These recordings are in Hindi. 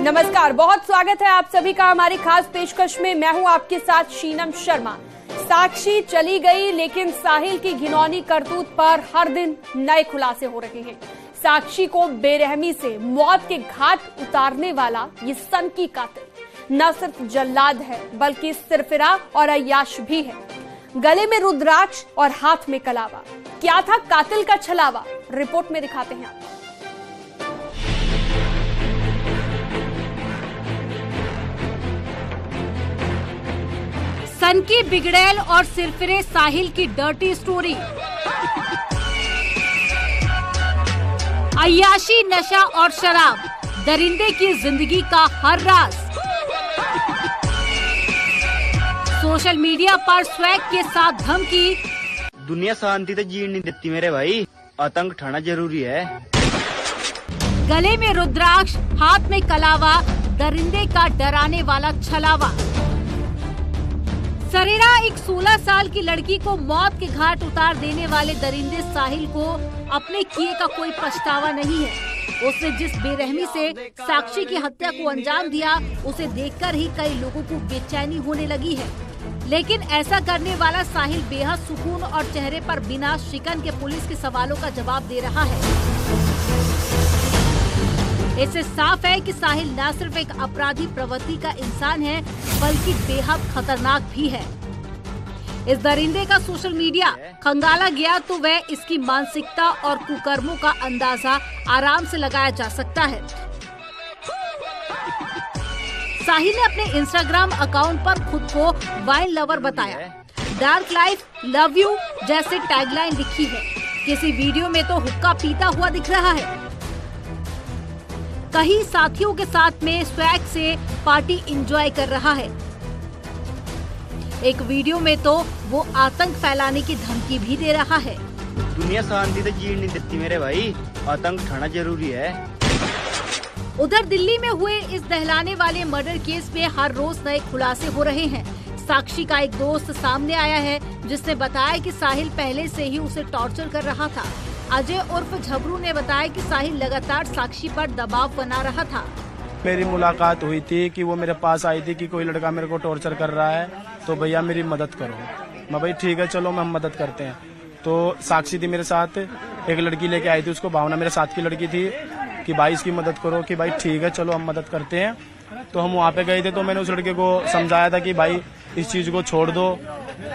नमस्कार, बहुत स्वागत है आप सभी का हमारी खास पेशकश में। मैं हूं आपके साथ शीनम शर्मा। साक्षी चली गई, लेकिन साहिल की घिनौनी करतूत पर हर दिन नए खुलासे हो रहे हैं। साक्षी को बेरहमी से मौत के घाट उतारने वाला ये सनकी कातिल न सिर्फ जल्लाद है बल्कि सिरफिरा और अय्याश भी है। गले में रुद्राक्ष और हाथ में कलावा। क्या था कातिल का छलावा, रिपोर्ट में दिखाते हैं आपको। सनकी बिगड़ैल और सिरफिरे साहिल की डर्टी स्टोरी। अय्याशी, नशा और शराब, दरिंदे की जिंदगी का हर राज। सोशल मीडिया पर स्वैग के साथ धमकी। दुनिया शांति तो जीने नहीं देती मेरे भाई, आतंक उठाना जरूरी है। गले में रुद्राक्ष, हाथ में कलावा, दरिंदे का डराने वाला छलावा। सरेरा एक 16 साल की लड़की को मौत के घाट उतार देने वाले दरिंदे साहिल को अपने किए का कोई पछतावा नहीं है। उसने जिस बेरहमी से साक्षी की हत्या को अंजाम दिया, उसे देखकर ही कई लोगों को बेचैनी होने लगी है। लेकिन ऐसा करने वाला साहिल बेहद सुकून और चेहरे पर बिना शिकन के पुलिस के सवालों का जवाब दे रहा है। इससे साफ है कि साहिल न सिर्फ एक अपराधी प्रवृत्ति का इंसान है बल्कि बेहद खतरनाक भी है। इस दरिंदे का सोशल मीडिया खंगाला गया तो वह इसकी मानसिकता और कुकर्मों का अंदाजा आराम से लगाया जा सकता है। साहिल ने अपने इंस्टाग्राम अकाउंट पर खुद को वाइन लवर बताया। डार्क लाइफ, लव यू जैसे टैगलाइन लिखी है। किसी वीडियो में तो हुक्का पीता हुआ दिख रहा है। कहीं साथियों के साथ में स्वैग से पार्टी एंजॉय कर रहा है। एक वीडियो में तो वो आतंक फैलाने की धमकी भी दे रहा है। दुनिया शांति तो जीने नहीं देती मेरे भाई, आतंक उठाना जरूरी है। उधर दिल्ली में हुए इस दहलाने वाले मर्डर केस में हर रोज नए खुलासे हो रहे हैं। साक्षी का एक दोस्त सामने आया है जिसने बताया कि साहिल पहले से ही उसे टॉर्चर कर रहा था। अजय उर्फ झबरू ने बताया कि साहिल लगातार साक्षी पर दबाव बना रहा था। मेरी मुलाकात हुई थी कि वो मेरे पास आई थी कि कोई लड़का मेरे को टॉर्चर कर रहा है, तो भैया मेरी मदद करो। मैं भाई ठीक है चलो हम मदद करते हैं। तो साक्षी थी मेरे साथ, एक लड़की लेके आई थी, उसको भावना मेरे साथ की लड़की थी कि भाई इसकी मदद करो, कि भाई ठीक है चलो हम मदद करते हैं। तो हम वहाँ पे गए थे, तो मैंने उस लड़के को समझाया था कि भाई इस चीज को छोड़ दो,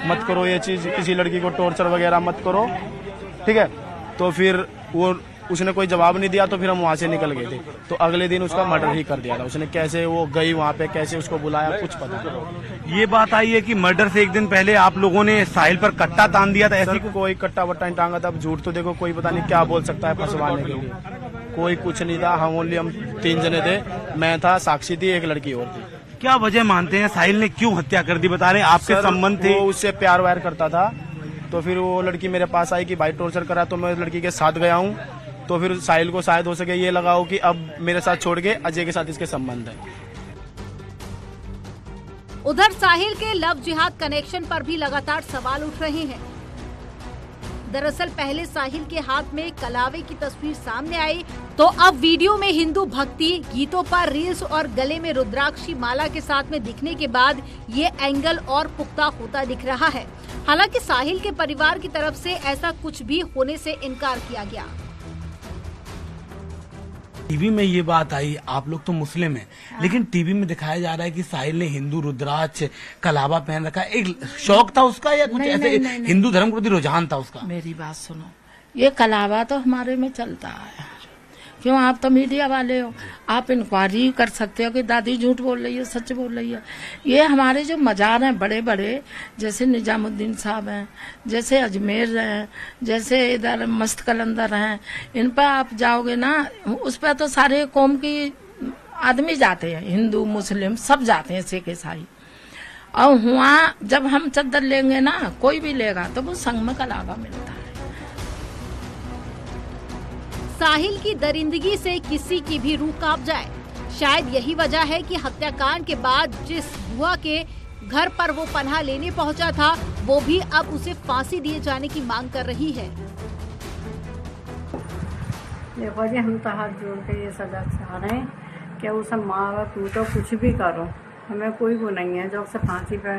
मत करो ये चीज, किसी लड़की को टॉर्चर वगैरह मत करो, ठीक है। तो फिर उसने कोई जवाब नहीं दिया, तो फिर हम वहाँ से निकल गए थे। तो अगले दिन उसका मर्डर ही कर दिया था उसने। कैसे वो गई वहाँ पे, कैसे उसको बुलाया, कुछ पता नहीं। ये बात आई है कि मर्डर से एक दिन पहले आप लोगों ने साहिल पर कट्टा तान दिया था। ऐसी कोई कट्टा वट्टा नहीं टांगा था। अब झूठ तो देखो कोई पता नहीं क्या बोल सकता है फंसवाने के लिए। कोई कुछ नहीं था। हम 3 जने थे, मैं था, साक्षी थी, एक लड़की और थी। क्या वजह मानते हैं साहिल ने क्यों हत्या कर दी? बता रहे हैं आपके संबंध थे। वो उससे प्यार व्यार करता था, तो फिर वो लड़की मेरे पास आई कि भाई टॉर्चर करा, तो मैं लड़की के साथ गया हूँ। तो फिर साहिल को शायद हो सके ये लगाओ कि अब मेरे साथ छोड़ के अजय के साथ इसके संबंध है। उधर साहिल के लव जिहाद कनेक्शन पर भी लगातार सवाल उठ रहे हैं। दरअसल पहले साहिल के हाथ में कलावे की तस्वीर सामने आई, तो अब वीडियो में हिंदू भक्ति गीतों पर रील्स और गले में रुद्राक्ष की माला के साथ में दिखने के बाद ये एंगल और पुख्ता होता दिख रहा है। हालांकि साहिल के परिवार की तरफ से ऐसा कुछ भी होने से इनकार किया गया। टीवी में ये बात आई, आप लोग तो मुस्लिम हैं, लेकिन टीवी में दिखाया जा रहा है कि साहिल ने हिंदू रुद्राक्ष कलावा पहन रखा है। एक शौक था उसका या कुछ ऐसे हिंदू धर्म के प्रति रुझान था उसका? मेरी बात सुनो, ये कलावा तो हमारे में चलता है। क्यों, आप तो मीडिया वाले हो, आप इंक्वायरी कर सकते हो कि दादी झूठ बोल रही है, सच बोल रही है। ये हमारे जो मजार हैं बड़े बड़े, जैसे निजामुद्दीन साहब हैं, जैसे अजमेर हैं, जैसे इधर मस्त कलंदर हैं, इन पर आप जाओगे ना, उस पर तो सारे कौम की आदमी जाते हैं, हिंदू मुस्लिम सब जाते हैं, सिख ईसाई। और वहाँ जब हम चद्दर लेंगे ना, कोई भी लेगा तो वो संग में कलावा मिलता है। साहिल की दरिंदगी से किसी की भी रूह कांप जाए। शायद यही वजह है कि हत्याकांड के बाद जिस बुआ के घर पर वो पनाह लेने पहुंचा था, वो भी अब उसे फांसी दिए जाने की मांग कर रही है। देखो जी, हम तो हाथ जोड़ के ये सजा चाह रहे हैं क्या वो सब मारो पीटो कुछ भी करो, हमें कोई वो नहीं है। जब से फांसी पे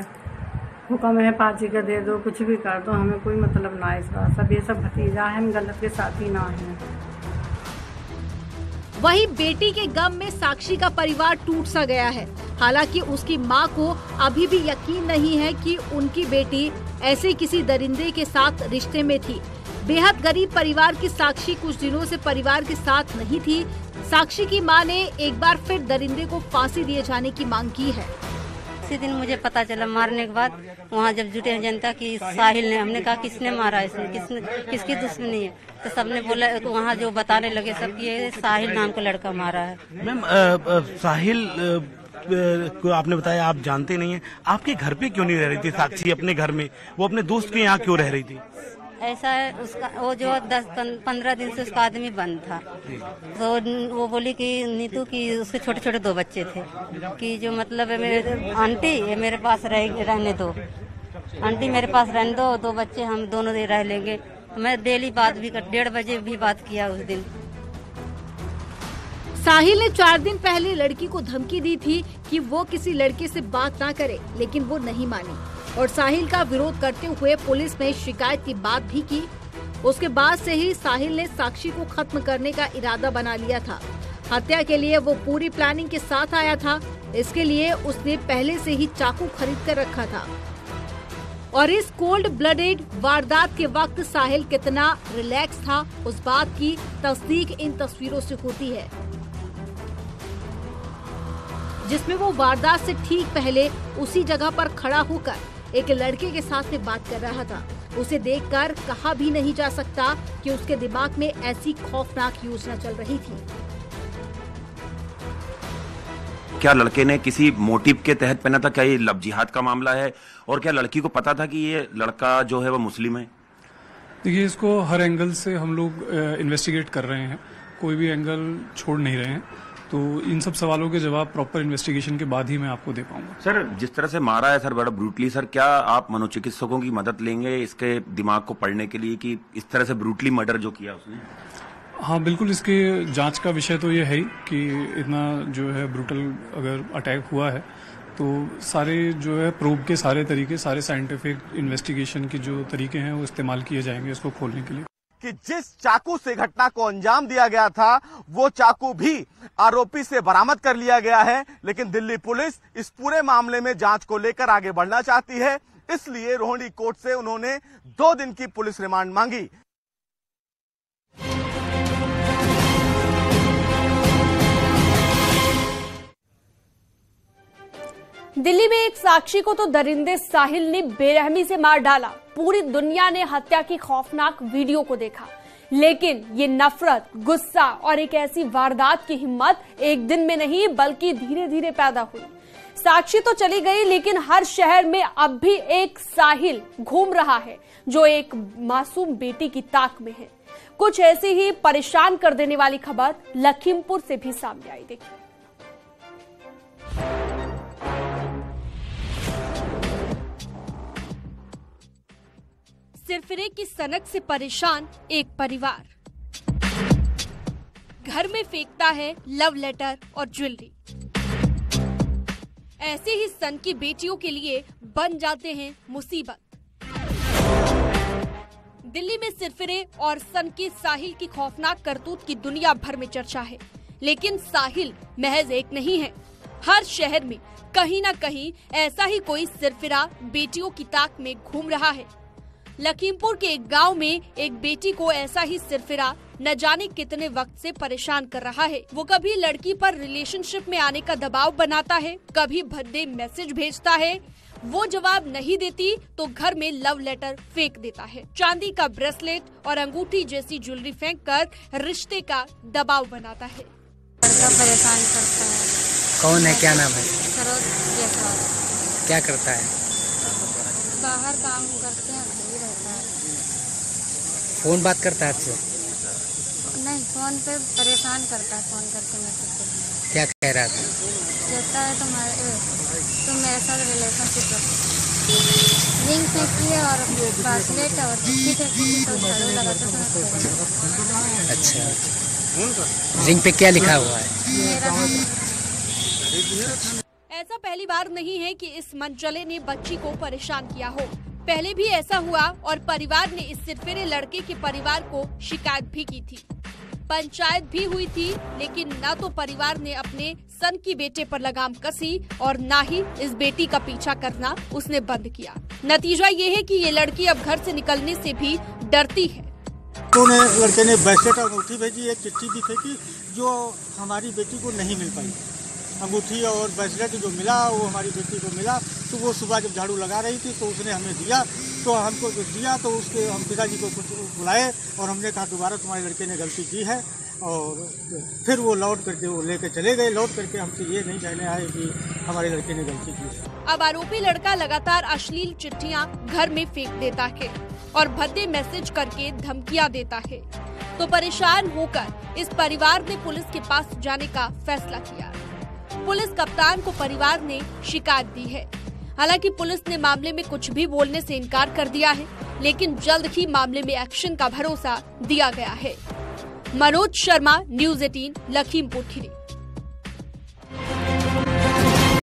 हुक्म है फांसी का दे दो, कुछ भी कर दो, हमें कोई मतलब ना है इस बात। सब ये सब भतीजा है, हम गलत के साथी ना हैं। वहीं बेटी के गम में साक्षी का परिवार टूट सा गया है। हालांकि उसकी मां को अभी भी यकीन नहीं है कि उनकी बेटी ऐसे किसी दरिंदे के साथ रिश्ते में थी। बेहद गरीब परिवार की साक्षी कुछ दिनों से परिवार के साथ नहीं थी। साक्षी की मां ने एक बार फिर दरिंदे को फांसी दिए जाने की मांग की है। उसी दिन मुझे पता चला मारने के बाद, वहाँ जब जुटे जनता की साहिल ने, हमने कहा किसने मारा इसने, किसकी दुश्मनी है, तो सबने बोला, वहाँ जो बताने लगे सब ये साहिल नाम का लड़का मारा है। मैम साहिल को आपने बताया आप जानते नहीं हैं, आपके घर पे क्यों नहीं रह रही थी साक्षी अपने घर में, वो अपने दोस्त के यहाँ क्यों रह रही थी? ऐसा है उसका, वो जो 10-15 दिन से उसका आदमी बंद था, तो वो बोली कि नीतू की उसके छोटे छोटे 2 बच्चे थे, कि जो मतलब है मेरे आंटी ये मेरे पास रहने दो, आंटी मेरे पास रहने दो, 2 बच्चे हम दोनों दे रह लेंगे। मैं डेली बात भी 1:30 बजे भी बात किया उस दिन। साहिल ने 4 दिन पहले लड़की को धमकी दी थी कि वो किसी लड़के से बात ना करे, लेकिन वो नहीं मानी और साहिल का विरोध करते हुए पुलिस में शिकायत की बात भी की। उसके बाद से ही साहिल ने साक्षी को खत्म करने का इरादा बना लिया था। हत्या के लिए वो पूरी प्लानिंग के साथ आया था। इसके लिए उसने पहले से ही चाकू खरीद कर रखा था और इस कोल्ड ब्लडेड वारदात के वक्त साहिल कितना रिलैक्स था, उस बात की तस्दीक इन तस्वीरों से होती है, जिसमें वो वारदात से ठीक पहले उसी जगह पर खड़ा होकर एक लड़के के साथ में बात कर रहा था। उसे देखकर कहा भी नहीं जा सकता कि उसके दिमाग में ऐसी खौफनाक योजना चल रही थी। क्या लड़के ने किसी मोटिव के तहत पहना था? क्या ये लव जिहाद का मामला है? और क्या लड़की को पता था कि ये लड़का जो है वो मुस्लिम है? देखिए, इसको हर एंगल से हम लोग इन्वेस्टिगेट कर रहे हैं, कोई भी एंगल छोड़ नहीं रहे हैं, तो इन सब सवालों के जवाब प्रॉपर इन्वेस्टिगेशन के बाद ही मैं आपको दे पाऊंगा। सर, जिस तरह से मारा है सर, बड़ा ब्रूटली, सर क्या आप मनोचिकित्सकों की मदद लेंगे इसके दिमाग को पढ़ने के लिए कि इस तरह से ब्रूटली मर्डर जो किया उसने? हाँ बिल्कुल, इसके जांच का विषय तो ये है ही कि इतना जो है ब्रूटल अगर अटैक हुआ है तो सारे जो है प्रूव के सारे तरीके, सारे साइंटिफिक इन्वेस्टिगेशन के जो तरीके हैं वो इस्तेमाल किए जाएंगे इसको खोलने के लिए। कि जिस चाकू से घटना को अंजाम दिया गया था वो चाकू भी आरोपी से बरामद कर लिया गया है, लेकिन दिल्ली पुलिस इस पूरे मामले में जांच को लेकर आगे बढ़ना चाहती है, इसलिए रोहिणी कोर्ट से उन्होंने 2 दिन की पुलिस रिमांड मांगी। दिल्ली में एक साक्षी को तो दरिंदे साहिल ने बेरहमी से मार डाला। पूरी दुनिया ने हत्या की खौफनाक वीडियो को देखा, लेकिन ये नफरत, गुस्सा और एक ऐसी वारदात की हिम्मत एक दिन में नहीं बल्कि धीरे धीरे पैदा हुई। साक्षी तो चली गई, लेकिन हर शहर में अब भी एक साहिल घूम रहा है जो एक मासूम बेटी की ताक में है। कुछ ऐसी ही परेशान कर देने वाली खबर लखीमपुर से भी सामने आई। देखिए, सिरफिरे की सनक से परेशान एक परिवार घर में फेंकता है लव लेटर और ज्वेलरी। ऐसे ही सन की बेटियों के लिए बन जाते हैं मुसीबत। दिल्ली में सिरफिरे और सन के साहिल की खौफनाक करतूत की दुनिया भर में चर्चा है, लेकिन साहिल महज एक नहीं है। हर शहर में कहीं न कहीं ऐसा ही कोई सिरफिरा बेटियों की ताक में घूम रहा है। लखीमपुर के एक गांव में एक बेटी को ऐसा ही सिरफिरा न जाने कितने वक्त से परेशान कर रहा है। वो कभी लड़की पर रिलेशनशिप में आने का दबाव बनाता है, कभी भद्दे मैसेज भेजता है, वो जवाब नहीं देती तो घर में लव लेटर फेंक देता है। चांदी का ब्रेसलेट और अंगूठी जैसी ज्वेलरी फेंककर रिश्ते का दबाव बनाता है। लड़का परेशान करता है। कौन है, क्या नाम है? सरोज जायसवाल। क्या करता है? बाहर काम करते हैं, घर ही रहता है। फोन बात करता है आपसे? नहीं, फोन पे परेशान करता है, फोन करके मैसेज करता है। क्या कह रहा था? कहता है तुम मेरे साथ रिलेशनशिप रखो। रिंग फेंकी है और ब्रेसलेट और चिट्ठी फेंकी तो झाड़ू लगाते समय। अच्छा, रिंग पे क्या लिखा हुआ है? मेरा भेज दिया। ऐसा पहली बार नहीं है कि इस मनचले ने बच्ची को परेशान किया हो। पहले भी ऐसा हुआ और परिवार ने इस सिरफिरे लड़के के परिवार को शिकायत भी की थी। पंचायत भी हुई थी, लेकिन न तो परिवार ने अपने सन की बेटे पर लगाम कसी और न ही इस बेटी का पीछा करना उसने बंद किया। नतीजा ये है कि ये लड़की अब घर से निकलने से भी डरती है। लड़के ने ब्रेसलेट और अंगूठी भेजी, एक चिट्ठी भी फेंकी जो हमारी बेटी को नहीं मिल पाई। अंगूठी और ब्रेसलेट जो मिला वो हमारी बेटी को मिला, तो वो सुबह जब झाड़ू लगा रही थी तो उसने हमें दिया, तो हमको दिया तो उसके हम पिताजी को कुछ बुलाए और हमने कहा दोबारा तुम्हारे लड़के ने गलती की है, और फिर वो लौट करके वो लेके चले गए। लौट करके हमसे ये नहीं कहने आए कि हमारे लड़के ने गलती की है। अब आरोपी लड़का लगातार अश्लील चिट्ठियां घर में फेंक देता है और भद्दे मैसेज करके धमकियां देता है। तो परेशान होकर इस परिवार ने पुलिस के पास जाने का फैसला किया। पुलिस कप्तान को परिवार ने शिकायत दी है। हालांकि पुलिस ने मामले में कुछ भी बोलने से इनकार कर दिया है, लेकिन जल्द ही मामले में एक्शन का भरोसा दिया गया है। मनोज शर्मा, न्यूज़ 18, लखीमपुर खीरी।